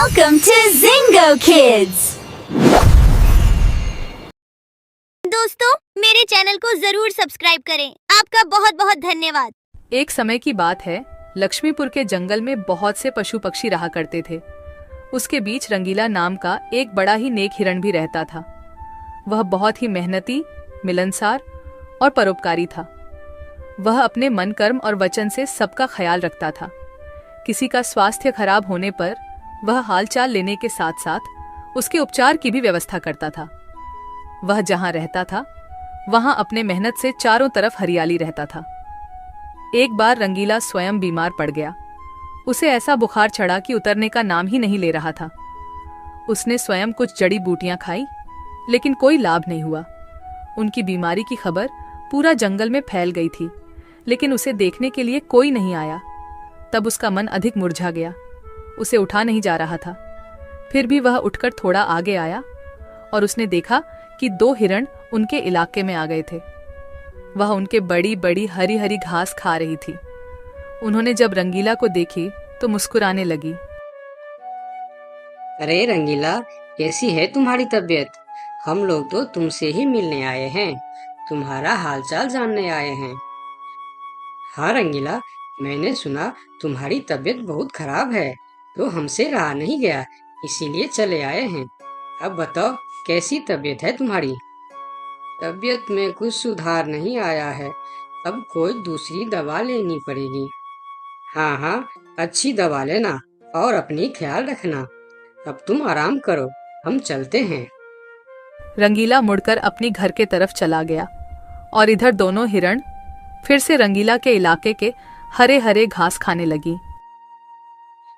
Welcome to Zingo Kids! दोस्तों, मेरे channel को जरूर सब्सक्राइब करें। आपका बहुत बहुत धन्यवाद। एक समय की बात है, लक्ष्मीपुर के जंगल में बहुत से पशु पक्षी रहा करते थे। उसके बीच रंगीला नाम का एक बड़ा ही नेक हिरण भी रहता था। वह बहुत ही मेहनती, मिलनसार और परोपकारी था। वह अपने मन, कर्म और वचन से सबका ख्याल रखता था। किसी का स्वास्थ्य खराब होने पर वह हालचाल लेने के साथ साथ उसके उपचार की भी व्यवस्था करता था। वह जहां रहता था वहां अपने मेहनत से चारों तरफ हरियाली रहता था। एक बार रंगीला स्वयं बीमार पड़ गया। उसे ऐसा बुखार चढ़ा कि उतरने का नाम ही नहीं ले रहा था। उसने स्वयं कुछ जड़ी बूटियां खाई, लेकिन कोई लाभ नहीं हुआ। उनकी बीमारी की खबर पूरा जंगल में फैल गई थी, लेकिन उसे देखने के लिए कोई नहीं आया। तब उसका मन अधिक मुरझा गया। उसे उठा नहीं जा रहा था। फिर भी वह उठकर थोड़ा आगे आया और उसने देखा कि 2 हिरण उनके इलाके में आ गए थे। वह उनके बड़ी बड़ी हरी हरी घास खा रही थी। उन्होंने जब रंगीला को देखी तो मुस्कुराने लगी। अरे रंगीला, कैसी है तुम्हारी तबीयत? हम लोग तो तुमसे ही मिलने आए हैं, तुम्हारा हालचाल जानने आए हैं। हाँ रंगीला, मैंने सुना तुम्हारी तबीयत बहुत खराब है, तो हमसे रहा नहीं गया, इसीलिए चले आए हैं। अब बताओ, कैसी तबीयत है तुम्हारी? तबीयत में कुछ सुधार नहीं आया है, अब कोई दूसरी दवा लेनी पड़ेगी। हाँ हाँ, अच्छी दवा लेना और अपनी ख्याल रखना। अब तुम आराम करो, हम चलते हैं। रंगीला मुड़कर अपनी घर के तरफ चला गया और इधर दोनों हिरण फिर से रंगीला के इलाके के हरे हरे घास खाने लगी।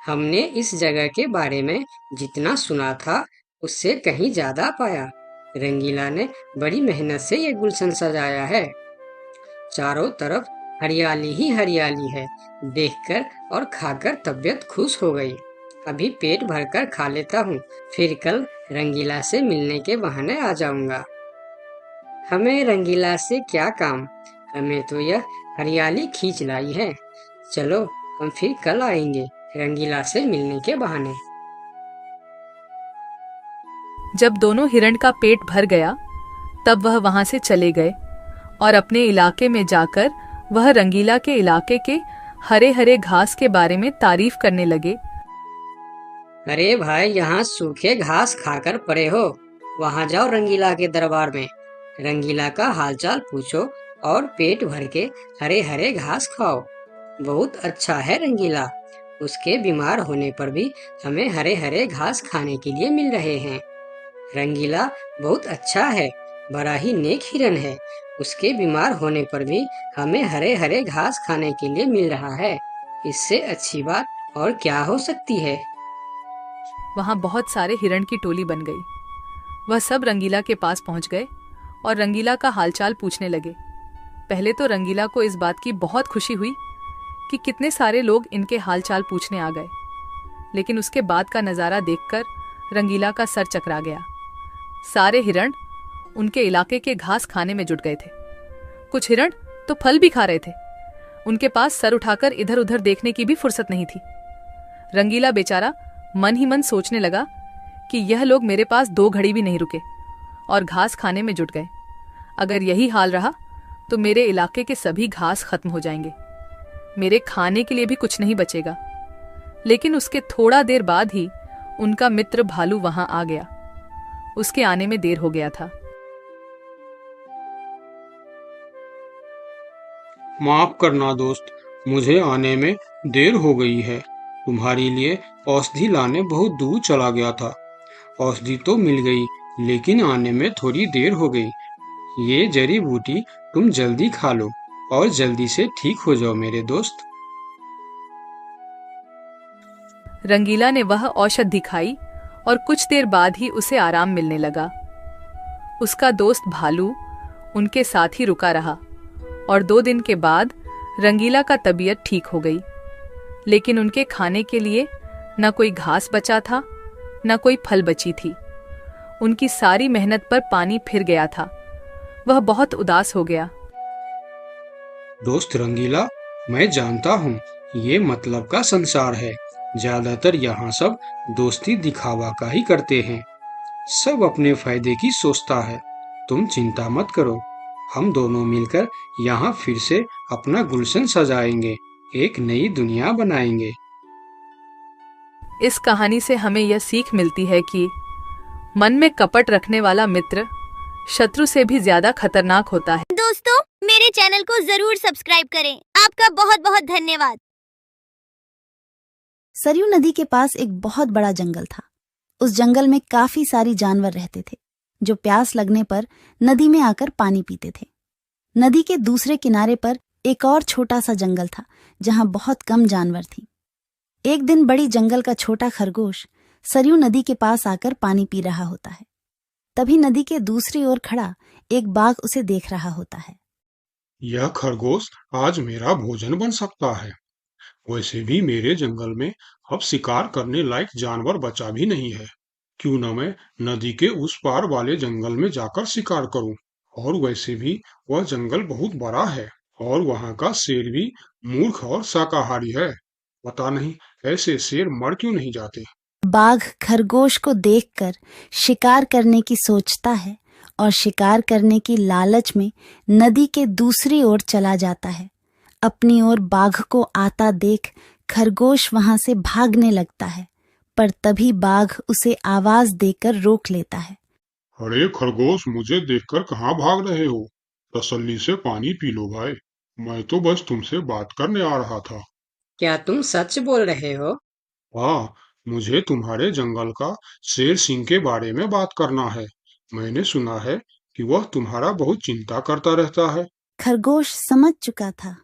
हमने इस जगह के बारे में जितना सुना था उससे कहीं ज्यादा पाया। रंगीला ने बड़ी मेहनत से ये गुलशन सजाया है। चारों तरफ हरियाली ही हरियाली है। देखकर और खाकर तबीयत खुश हो गई। अभी पेट भरकर खा लेता हूँ, फिर कल रंगीला से मिलने के बहाने आ जाऊंगा। हमें रंगीला से क्या काम, हमें तो यह हरियाली खींच लाई है। चलो, हम फिर कल आएंगे रंगीला से मिलने के बहाने। जब दोनों हिरण का पेट भर गया तब वह वहां से चले गए और अपने इलाके में जाकर वह रंगीला के इलाके के हरे हरे घास के बारे में तारीफ करने लगे। अरे भाई, यहाँ सूखे घास खाकर पड़े हो, वहाँ जाओ रंगीला के दरबार में, रंगीला का हालचाल पूछो और पेट भर के हरे हरे घास खाओ। बहुत अच्छा है रंगीला, उसके बीमार होने पर भी हमें हरे हरे घास खाने के लिए मिल रहे हैं। रंगीला बहुत अच्छा है, बड़ा ही नेक हिरन है, उसके बीमार होने पर भी हमें हरे हरे घास खाने के लिए मिल रहा है। इससे अच्छी बात और क्या हो सकती है। वहां बहुत सारे हिरण की टोली बन गई। वह सब रंगीला के पास पहुंच गए और रंगीला का हालचाल पूछने लगे। पहले तो रंगीला को इस बात की बहुत खुशी हुई कि कितने सारे लोग इनके हालचाल पूछने आ गए, लेकिन उसके बाद का नज़ारा देखकर रंगीला का सर चकरा गया। सारे हिरण उनके इलाके के घास खाने में जुट गए थे। कुछ हिरण तो फल भी खा रहे थे। उनके पास सर उठाकर इधर उधर देखने की भी फुर्सत नहीं थी। रंगीला बेचारा मन ही मन सोचने लगा कि यह लोग मेरे पास 2 घड़ी भी नहीं रुके और घास खाने में जुट गए। अगर यही हाल रहा तो मेरे इलाके के सभी घास खत्म हो जाएंगे, मेरे खाने के लिए भी कुछ नहीं बचेगा। लेकिन उसके थोड़ा देर बाद ही उनका मित्र भालू वहां आ गया। उसके आने में देर हो गया था। माफ करना दोस्त, मुझे आने में देर हो गई है। तुम्हारे लिए औषधि लाने बहुत दूर चला गया था। औषधि तो मिल गई, लेकिन आने में थोड़ी देर हो गई। ये जड़ी बूटी तुम जल्दी खा लो और जल्दी से ठीक हो जाओ मेरे दोस्त। रंगीला ने वह औषधि खाई और कुछ देर बाद ही उसे आराम मिलने लगा। उसका दोस्त भालू उनके साथ ही रुका रहा और 2 दिन के बाद रंगीला का तबीयत ठीक हो गई। लेकिन उनके खाने के लिए न कोई घास बचा था, न कोई फल बची थी। उनकी सारी मेहनत पर पानी फिर गया था। वह बहुत उदास हो गया। दोस्त रंगीला, मैं जानता हूँ ये मतलब का संसार है, ज्यादातर यहाँ सब दोस्ती दिखावा का ही करते हैं। सब अपने फायदे की सोचता है। तुम चिंता मत करो, हम दोनों मिलकर यहाँ फिर से अपना गुलशन सजाएंगे, एक नई दुनिया बनाएंगे। इस कहानी से हमें यह सीख मिलती है कि मन में कपट रखने वाला मित्र शत्रु से भी ज्यादा खतरनाक होता है। दोस्तों, मेरे चैनल को जरूर सब्सक्राइब करें। आपका बहुत बहुत धन्यवाद। सरयू नदी के पास एक बहुत बड़ा जंगल था। उस जंगल में काफी सारी जानवर रहते थे जो प्यास लगने पर नदी में आकर पानी पीते थे। नदी के दूसरे किनारे पर एक और छोटा सा जंगल था जहां बहुत कम जानवर थी। एक दिन बड़ी जंगल का छोटा खरगोश सरयू नदी के पास आकर पानी पी रहा होता है। तभी नदी के दूसरी ओर खड़ा एक बाघ उसे देख रहा होता है। यह खरगोश आज मेरा भोजन बन सकता है। वैसे भी मेरे जंगल में अब शिकार करने लायक जानवर बचा भी नहीं है। क्यों न मैं नदी के उस पार वाले जंगल में जाकर शिकार करूं। और वैसे भी वह जंगल बहुत बड़ा है और वहां का शेर भी मूर्ख और शाकाहारी है। पता नहीं ऐसे शेर मर क्यों नहीं जाते। बाघ खरगोश को देखकर शिकार करने की सोचता है और शिकार करने की लालच में नदी के दूसरी ओर चला जाता है। अपनी ओर बाघ को आता देख खरगोश वहां से भागने लगता है, पर तभी बाघ उसे आवाज देकर रोक लेता है। अरे खरगोश, मुझे देखकर कहाँ भाग रहे हो? तसल्ली से पानी पी लो भाई। मैं तो बस तुमसे बात करने आ रहा था। क्या तुम सच बोल रहे हो? हाँ, मुझे तुम्हारे जंगल का शेर सिंह के बारे में बात करना है। मैंने सुना है कि वह तुम्हारा बहुत चिंता करता रहता है। खरगोश समझ चुका था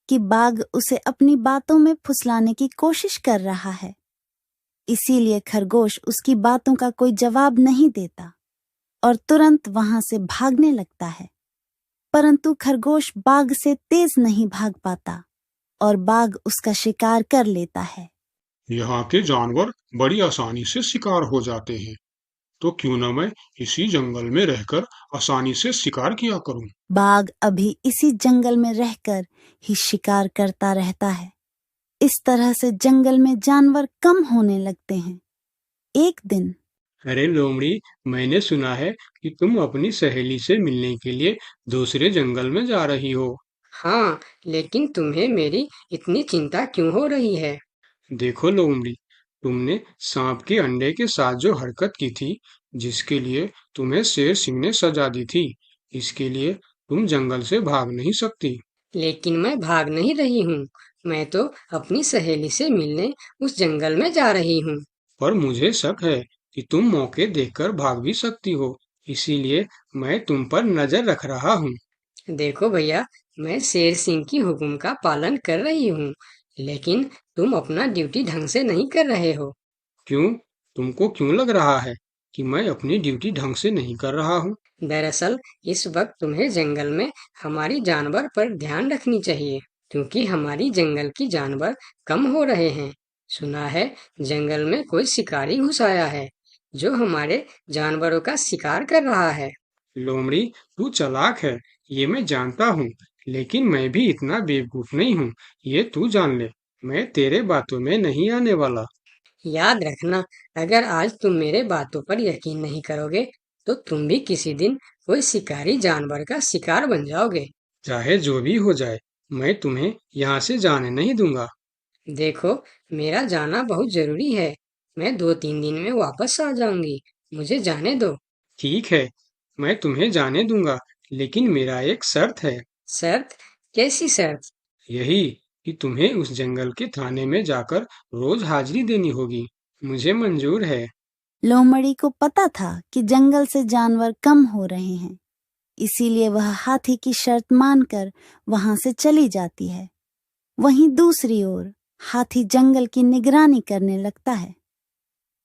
कि बाघ उसे अपनी बातों में फुसलाने की कोशिश कर रहा है। इसीलिए खरगोश उसकी बातों का कोई जवाब नहीं देता और तुरंत वहां से भागने लगता है। परंतु खरगोश बाघ से तेज नहीं भाग पाता और बाघ उसका शिकार कर लेता है। यहाँ के जानवर बड़ी आसानी से शिकार हो जाते हैं, तो क्यों न मैं इसी जंगल में रहकर आसानी से शिकार किया करूं। बाघ अभी इसी जंगल में रहकर ही शिकार करता रहता है। इस तरह से जंगल में जानवर कम होने लगते हैं। एक दिन अरे लोमड़ी, मैंने सुना है कि तुम अपनी सहेली से मिलने के लिए दूसरे जंगल में जा रही हो। हाँ, लेकिन तुम्हें मेरी इतनी चिंता क्यों हो रही है? देखो लोमड़ी, तुमने सांप के अंडे के साथ जो हरकत की थी, जिसके लिए तुम्हें शेर सिंह ने सजा दी थी, इसके लिए तुम जंगल से भाग नहीं सकती। लेकिन मैं भाग नहीं रही हूँ। मैं तो अपनी सहेली से मिलने उस जंगल में जा रही हूँ। पर मुझे शक है कि तुम मौके देखकर भाग भी सकती हो, इसीलिए मैं तुम पर नजर रख रहा हूँ। देखो भैया, मैं शेर सिंह की हुक्म का पालन कर रही हूँ, लेकिन तुम अपना ड्यूटी ढंग से नहीं कर रहे हो। क्यों? तुमको क्यों लग रहा है कि मैं अपनी ड्यूटी ढंग से नहीं कर रहा हूँ? दरअसल इस वक्त तुम्हें जंगल में हमारी जानवर पर ध्यान रखनी चाहिए, क्योंकि हमारी जंगल की जानवर कम हो रहे हैं। सुना है जंगल में कोई शिकारी घुस आया है जो हमारे जानवरों का शिकार कर रहा है। लोमड़ी, तू चालाक है, ये मैं जानता हूँ, लेकिन मैं भी इतना बेवकूफ नहीं हूँ, ये तू जान ले। मैं तेरे बातों में नहीं आने वाला। याद रखना, अगर आज तुम मेरे बातों पर यकीन नहीं करोगे तो तुम भी किसी दिन कोई शिकारी जानवर का शिकार बन जाओगे। चाहे जो भी हो जाए, मैं तुम्हें यहाँ से जाने नहीं दूंगा। देखो, मेरा जाना बहुत जरूरी है। मैं 2-3 दिन में वापस आ जाऊंगी। मुझे जाने दो। ठीक है, मैं तुम्हें जाने दूंगा, लेकिन मेरा एक शर्त है। शर्त? कैसी शर्त? यही कि तुम्हें उस जंगल के थाने में जाकर रोज हाजिरी देनी होगी। मुझे मंजूर है। लोमड़ी को पता था कि जंगल से जानवर कम हो रहे हैं, इसीलिए वह हाथी की शर्त मानकर वहां से चली जाती है। वहीं दूसरी ओर हाथी जंगल की निगरानी करने लगता है।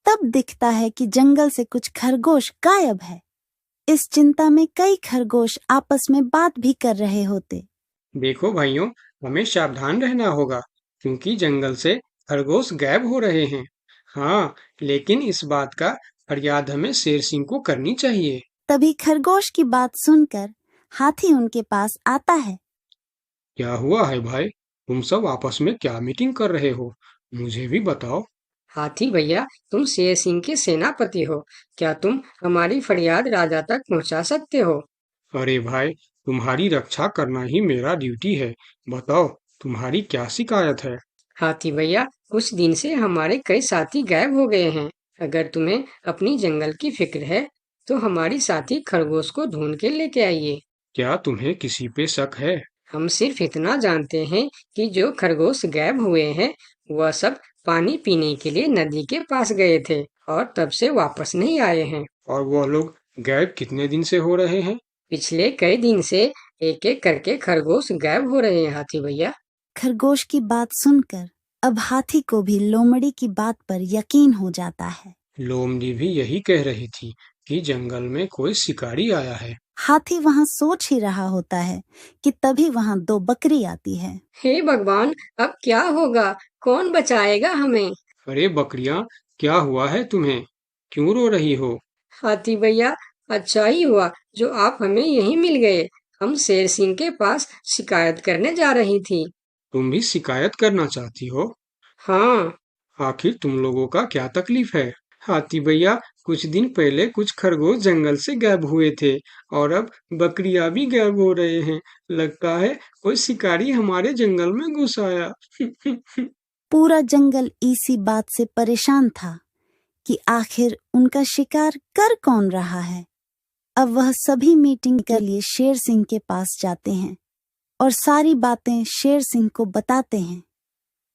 तब दिखता है कि जंगल से कुछ खरगोश गायब है। इस चिंता में कई खरगोश आपस में बात भी कर रहे होते। देखो भाइयों, हमें सावधान रहना होगा, क्योंकि जंगल से खरगोश गायब हो रहे हैं। हाँ, लेकिन इस बात का फरियाद हमें शेर सिंह को करनी चाहिए। तभी खरगोश की बात सुनकर हाथी उनके पास आता है। क्या हुआ है भाई? तुम सब आपस में क्या मीटिंग कर रहे हो? मुझे भी बताओ। हाथी भैया, तुम शेर सिंह के सेनापति हो। क्या तुम हमारी फरियाद राजा तक पहुंचा सकते हो? अरे भाई, तुम्हारी रक्षा करना ही मेरा ड्यूटी है। बताओ, तुम्हारी क्या शिकायत है? हाथी भैया, कुछ दिन से हमारे कई साथी गायब हो गए हैं। अगर तुम्हें अपनी जंगल की फिक्र है तो हमारी साथी खरगोश को ढूंढ के लेके आइए। क्या तुम्हें किसी पे शक है? हम सिर्फ इतना जानते हैं कि जो खरगोश गायब हुए हैं वह सब पानी पीने के लिए नदी के पास गए थे और तब से वापस नहीं आए हैं। और वह लोग गायब कितने दिन से हो रहे हैं? पिछले कई दिन से एक एक करके खरगोश गायब हो रहे हैं हाथी भैया। खरगोश की बात सुनकर अब हाथी को भी लोमड़ी की बात पर यकीन हो जाता है। लोमड़ी भी यही कह रही थी कि जंगल में कोई शिकारी आया है। हाथी वहाँ सोच ही रहा होता है कि तभी वहाँ 2 बकरी आती है। हे भगवान, अब क्या होगा? कौन बचाएगा हमें? अरे बकरियां, क्या हुआ है तुम्हें? क्यों रो रही हो? हाथी भैया, अच्छा ही हुआ जो आप हमें यहीं मिल गए। हम शेर सिंह के पास शिकायत करने जा रही थी। तुम भी शिकायत करना चाहती हो? हाँ, आखिर तुम लोगों का क्या तकलीफ है? हाथी भैया, कुछ दिन पहले कुछ खरगोश जंगल से गायब हुए थे और अब बकरियां भी गायब हो रहे हैं। लगता है कोई शिकारी हमारे जंगल में घुस आया। पूरा जंगल इसी बात से परेशान था कि आखिर उनका शिकार कर कौन रहा है। अब वह सभी मीटिंग के लिए शेर सिंह के पास जाते हैं और सारी बातें शेर सिंह को बताते हैं,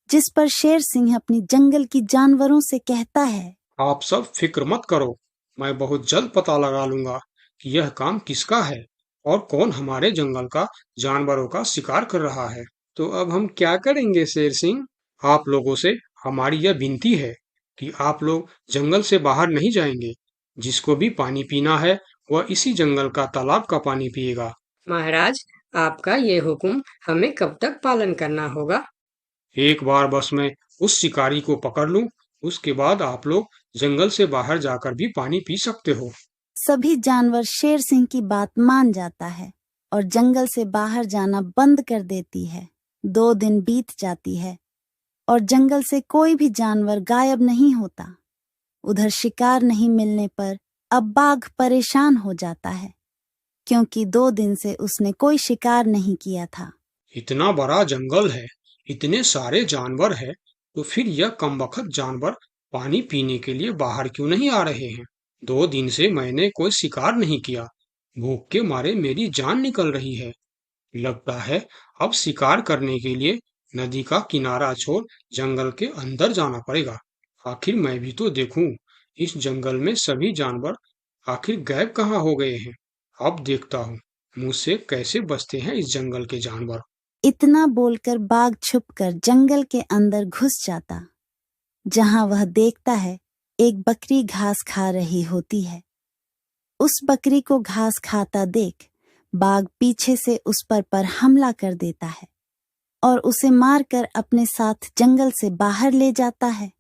जिस पर शेर सिंह अपनी जंगल की जानवरों से कहता है, आप सब फिक्र मत करो, मैं बहुत जल्द पता लगा लूंगा कि यह काम किसका है और कौन हमारे जंगल का जानवरों का शिकार कर रहा है। तो अब हम क्या करेंगे शेर सिंह? आप लोगों से हमारी यह विनती है कि आप लोग जंगल से बाहर नहीं जाएंगे। जिसको भी पानी पीना है वह इसी जंगल का तालाब का पानी पिएगा। महाराज, आपका ये हुक्म हमें कब तक पालन करना होगा? एक बार बस मैं उस शिकारी को पकड़ लूं, उसके बाद आप लोग जंगल से बाहर जाकर भी पानी पी सकते हो। सभी जानवर शेर सिंह की बात मान जाता है और जंगल से बाहर जाना बंद कर देती है। 2 दिन बीत जाती है और जंगल से कोई भी जानवर गायब नहीं होता। उधर शिकार नहीं मिलने पर अब बाघ परेशान हो जाता है, क्योंकि 2 दिन से उसने कोई शिकार नहीं किया था। इतना बड़ा जंगल है, इतने सारे जानवर है, तो फिर यह कमबख्त जानवर पानी पीने के लिए बाहर क्यों नहीं आ रहे हैं? 2 दिन से मैंने कोई शिकार नहीं किया, भूख के मारे मेरी जान निकल रही है। लगता है अब शिकार करने के लिए नदी का किनारा छोड़ जंगल के अंदर जाना पड़ेगा। आखिर मैं भी तो देखूं, इस जंगल में सभी जानवर आखिर गायब कहाँ हो गए हैं। अब देखता हूँ मुझसे कैसे बचते हैं इस जंगल के जानवर। इतना बोलकर बाघ छुपकर जंगल के अंदर घुस जाता, जहां वह देखता है एक बकरी घास खा रही होती है। उस बकरी को घास खाता देख बाघ पीछे से उस पर हमला कर देता है और उसे मारकर अपने साथ जंगल से बाहर ले जाता है।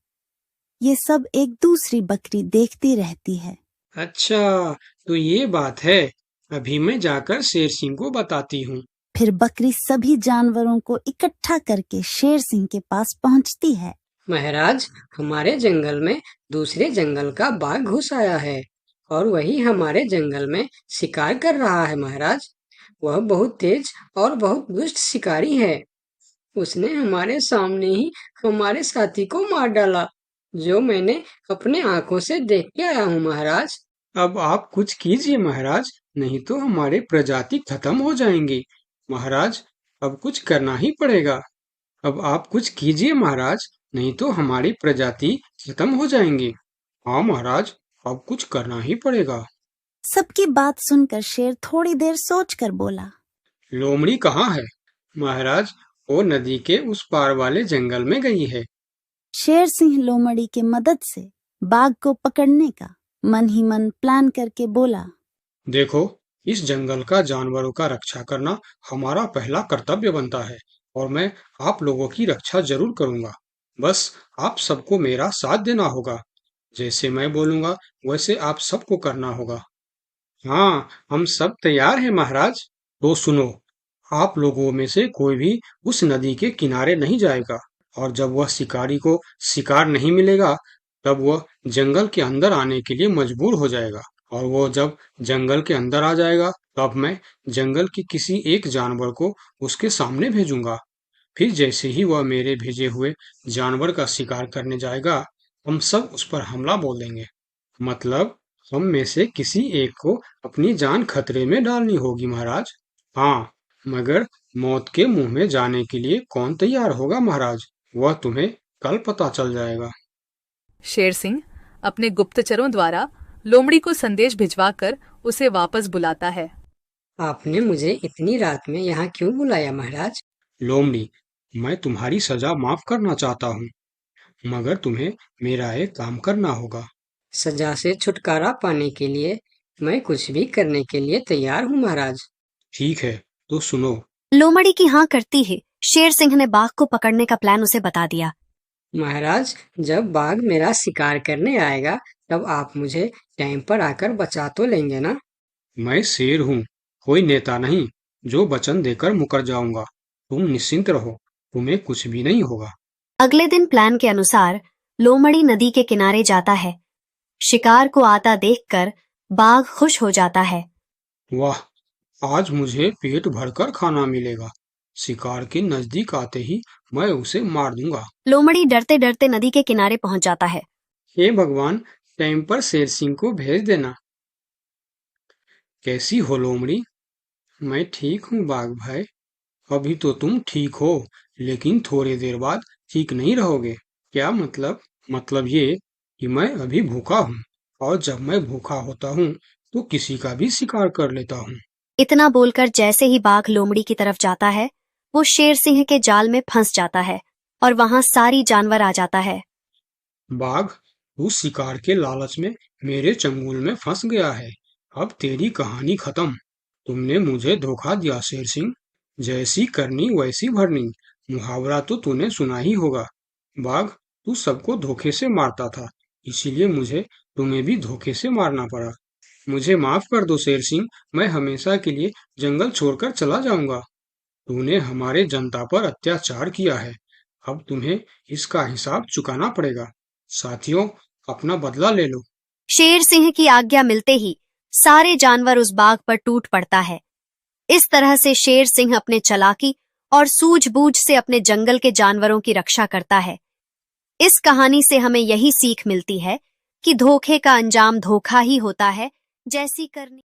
ये सब एक दूसरी बकरी देखती रहती है। अच्छा, तो ये बात है। अभी मैं जाकर शेर सिंह को बताती हूँ। फिर बकरी सभी जानवरों को इकट्ठा करके शेर सिंह के पास पहुंचती है। महाराज, हमारे जंगल में दूसरे जंगल का बाघ घुस आया है और वही हमारे जंगल में शिकार कर रहा है। महाराज, वह बहुत तेज और बहुत दुष्ट शिकारी है। उसने हमारे सामने ही हमारे साथी को मार डाला, जो मैंने अपने आंखों से देख के आया हूँ। महाराज, अब आप कुछ कीजिए महाराज, नहीं तो हमारे प्रजाति खत्म हो जाएंगे। महाराज, अब कुछ करना ही पड़ेगा। अब आप कुछ कीजिए महाराज, नहीं तो हमारी प्रजाति खत्म हो जाएंगे। हाँ महाराज, अब कुछ करना ही पड़ेगा। सबकी बात सुनकर शेर थोड़ी देर सोचकर बोला, लोमड़ी कहाँ है? महाराज, वो नदी के उस पार वाले जंगल में गई है। शेर सिंह लोमड़ी के मदद से बाघ को पकड़ने का मन ही मन प्लान करके बोला, देखो, इस जंगल का जानवरों का रक्षा करना हमारा पहला कर्तव्य बनता है और मैं आप लोगों की रक्षा जरूर करूंगा। बस आप सबको मेरा साथ देना होगा। जैसे मैं बोलूंगा वैसे आप सबको करना होगा। हाँ, हम सब तैयार हैं महाराज। तो सुनो, आप लोगों में से कोई भी उस नदी के किनारे नहीं जाएगा। और जब वह शिकारी को शिकार नहीं मिलेगा तब वह जंगल के अंदर आने के लिए मजबूर हो जाएगा, और वो जब जंगल के अंदर आ जाएगा तब मैं जंगल के किसी एक जानवर को उसके सामने भेजूंगा। फिर जैसे ही वह मेरे भेजे हुए जानवर का शिकार करने जाएगा हम सब उस पर हमला बोल देंगे। मतलब हम में से किसी एक को अपनी जान खतरे में डालनी होगी महाराज। हाँ, मगर मौत के मुंह में जाने के लिए कौन तैयार होगा महाराज, वह तुम्हें कल पता चल जाएगा। शेर सिंह अपने गुप्तचरों द्वारा लोमड़ी को संदेश भिजवाकर उसे वापस बुलाता है। आपने मुझे इतनी रात में यहाँ क्यों बुलाया महाराज? लोमड़ी, मैं तुम्हारी सजा माफ करना चाहता हूँ, मगर तुम्हें मेरा एक काम करना होगा। सजा से छुटकारा पाने के लिए मैं कुछ भी करने के लिए तैयार हूँ महाराज। ठीक है, तो सुनो। लोमड़ी की हाँ करती ही शेर सिंह ने बाघ को पकड़ने का प्लान उसे बता दिया। महाराज, जब बाघ मेरा शिकार करने आएगा तब आप मुझे टाइम पर आकर बचा तो लेंगे ना? मैं शेर हूँ, कोई नेता नहीं जो वचन देकर मुकर जाऊंगा। तुम निश्चिंत रहो, तुम्हें कुछ भी नहीं होगा। अगले दिन प्लान के अनुसार लोमड़ी नदी के किनारे जाता है। शिकार को आता देखकर बाघ खुश हो जाता है। वाह, आज मुझे पेट भरकर खाना मिलेगा। शिकार के नजदीक आते ही मैं उसे मार दूंगा। लोमड़ी डरते डरते नदी के किनारे पहुंच जाता है। हे भगवान, टाइम पर शेर सिंह को भेज देना। कैसी हो लोमड़ी? मैं ठीक हूँ बाघ भाई। अभी तो तुम ठीक हो, लेकिन थोड़ी देर बाद ठीक नहीं रहोगे। क्या मतलब? मतलब ये कि मैं अभी भूखा हूँ, और जब मैं भूखा होता हूँ तो किसी का भी शिकार कर लेता हूँ। इतना बोलकर जैसे ही बाघ लोमड़ी की तरफ जाता है वो शेर सिंह के जाल में फंस जाता है और वहां सारी जानवर आ जाता है। बाघ, तू शिकार के लालच में मेरे चंगुल में फंस गया है। अब तेरी कहानी खत्म। तुमने मुझे धोखा दिया शेर सिंह। जैसी करनी वैसी भरनी, मुहावरा तो तूने सुना ही होगा। बाघ, तू सबको धोखे से मारता था, इसीलिए मुझे तुम्हें भी धोखे से मारना पड़ा। मुझे माफ कर दो शेर सिंह, मैं हमेशा के लिए जंगल छोड़कर चला जाऊंगा। तूने हमारे जनता पर अत्याचार किया है, अब तुम्हें इसका हिसाब चुकाना पड़ेगा। साथियों, अपना बदला ले लो। शेर सिंह की आज्ञा मिलते ही सारे जानवर उस बाघ पर टूट पड़ता है। इस तरह से शेर सिंह अपने चालाकी और सूझबूझ से अपने जंगल के जानवरों की रक्षा करता है। इस कहानी से हमें यही सीख मिलती है कि धोखे का अंजाम धोखा ही होता है। जैसी करनी